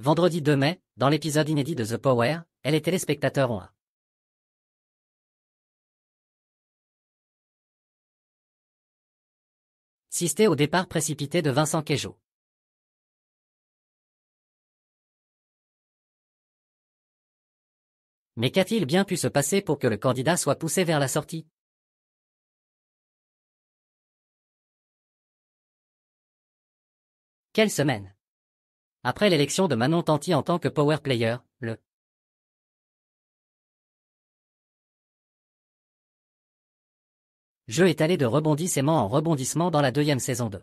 Vendredi 2 mai, dans l'épisode inédit de The Power, et les téléspectateurs ont assisté au départ précipité de Vincent Queijo. Mais qu'a-t-il bien pu se passer pour que le candidat soit poussé vers la sortie? Quelle semaine! Après l'élection de Manon Tanti en tant que power player, le jeu est allé de rebondissement en rebondissement dans la deuxième saison de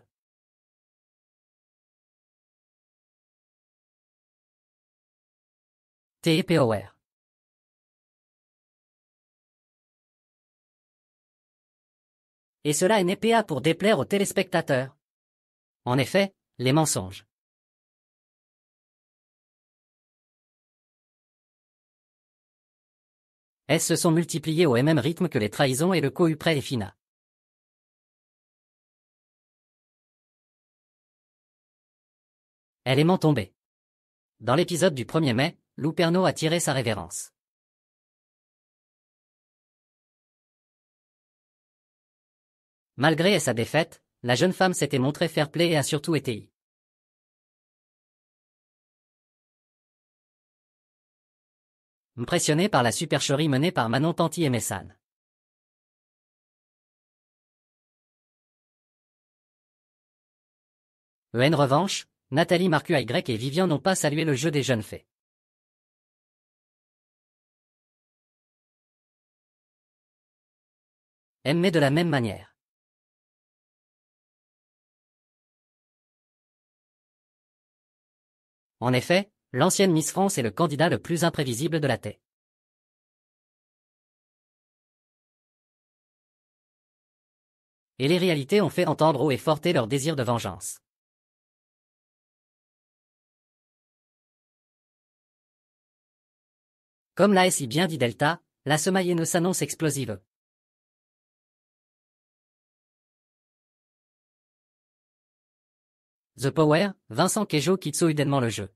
TPOR. Et cela n'est pas pour déplaire aux téléspectateurs. En effet, les mensonges se sont multipliés au même rythme que les trahisons et le couperet et Fina. Élément tombé. Dans l'épisode du 1er mai, Lou Pernaut a tiré sa révérence. Malgré sa défaite, la jeune femme s'était montrée fair-play et a surtout été impressionnée par la supercherie menée par Manon Tanti et Messane. En revanche, Nathalie Marcuail et Vivian n'ont pas salué le jeu des jeunes fées. Mais de la même manière. En effet, l'ancienne Miss France est le candidat le plus imprévisible de la tête. Et les réalités ont fait entendre haut et fort leur désir de vengeance. Comme l'a si bien dit Delta, la semaine s'annonce explosive. The Power, Vincent Queijo quitte soudainement le jeu.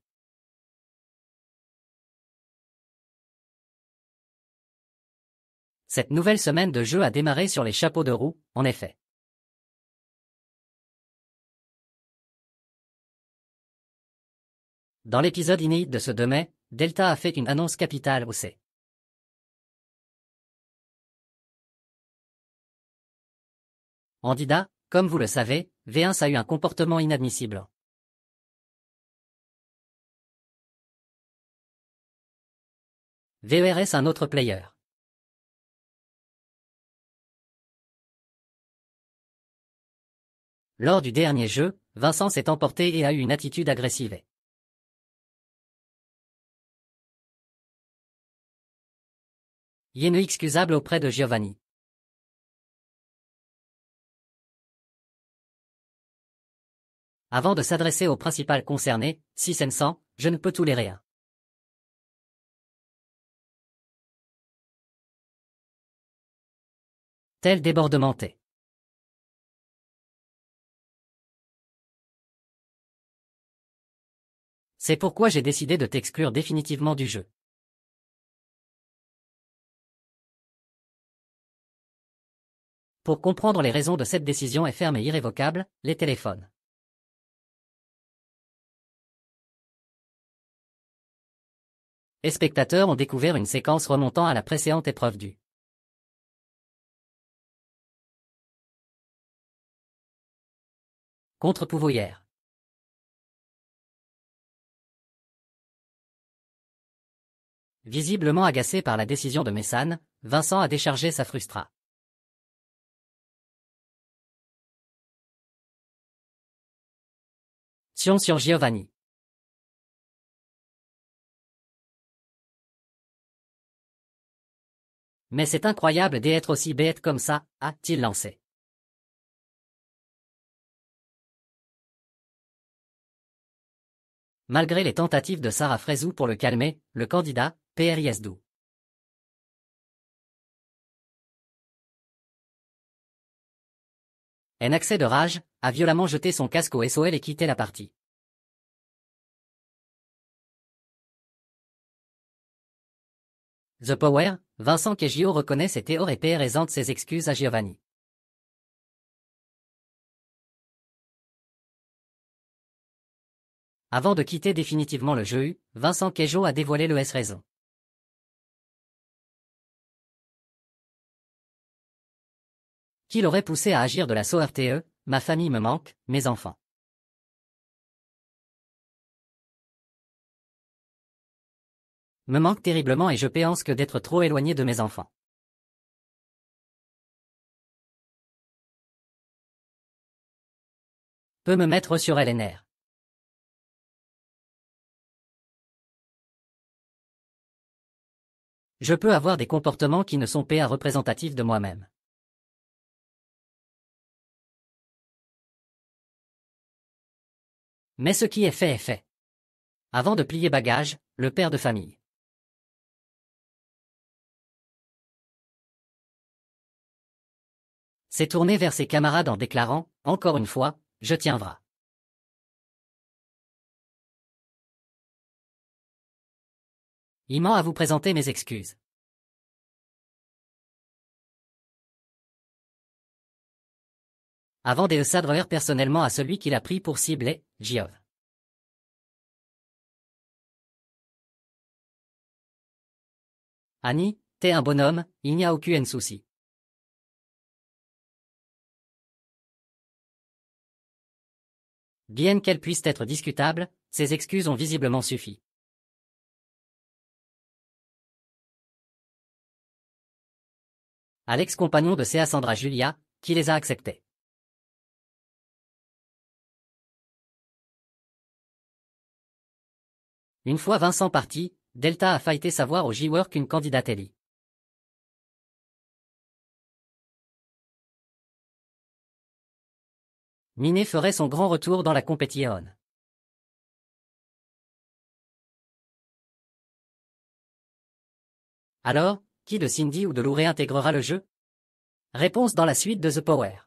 Cette nouvelle semaine de jeu a démarré sur les chapeaux de roue, en effet. Dans l'épisode inédit de ce 2 mai, Delta a fait une annonce capitale où c'est candidat, comme vous le savez, V1 a eu un comportement inadmissible. VERS un autre player. Lors du dernier jeu, Vincent s'est emporté et a eu une attitude agressive. Inexcusable auprès de Giovanni. Avant de s'adresser au principal concerné, si c'est sans, je ne peux tolérer. Tel débordementé. C'est pourquoi j'ai décidé de t'exclure définitivement du jeu. Pour comprendre les raisons de cette décision est ferme et irrévocable, les téléphones. Les spectateurs ont découvert une séquence remontant à la précédente épreuve du contre-pouvoirs. Visiblement agacé par la décision de Messane, Vincent a déchargé sa frustration sur Giovanni. Mais c'est incroyable d'être aussi bête comme ça, a-t-il lancé. Malgré les tentatives de Sarah Frézou pour le calmer, le candidat, PRISDou. En accès de rage, a violemment jeté son casque au SOL et quitté la partie. The Power, Vincent Queggio reconnaît ses théories et présente ses excuses à Giovanni. Avant de quitter définitivement le jeu, Vincent Queggio a dévoilé le S-raison. Qui l'aurait poussé à agir de la sorte, ma famille me manque, mes enfants. Me manque terriblement et je pense que d'être trop éloigné de mes enfants. Peut me mettre sur les nerfs. Je peux avoir des comportements qui ne sont pas représentatifs de moi-même. Mais ce qui est fait est fait. Avant de plier bagages, le père de famille s'est tourné vers ses camarades en déclarant, encore une fois, je tiendrai. Il ment à vous présenter mes excuses. Avant de s'adresser personnellement à celui qu'il a pris pour cible, Giov. Annie, t'es un bonhomme, il n'y a aucun souci. Bien qu'elles puissent être discutables, ces excuses ont visiblement suffi. À l'ex-compagnon de Sea Sandra Julia, qui les a acceptés. Une fois Vincent parti, Delta a failli savoir au J-Work une candidate Ellie. Miné ferait son grand retour dans la compétition. Alors, qui de Cindy ou de Lou réintégrera le jeu? Réponse dans la suite de The Power.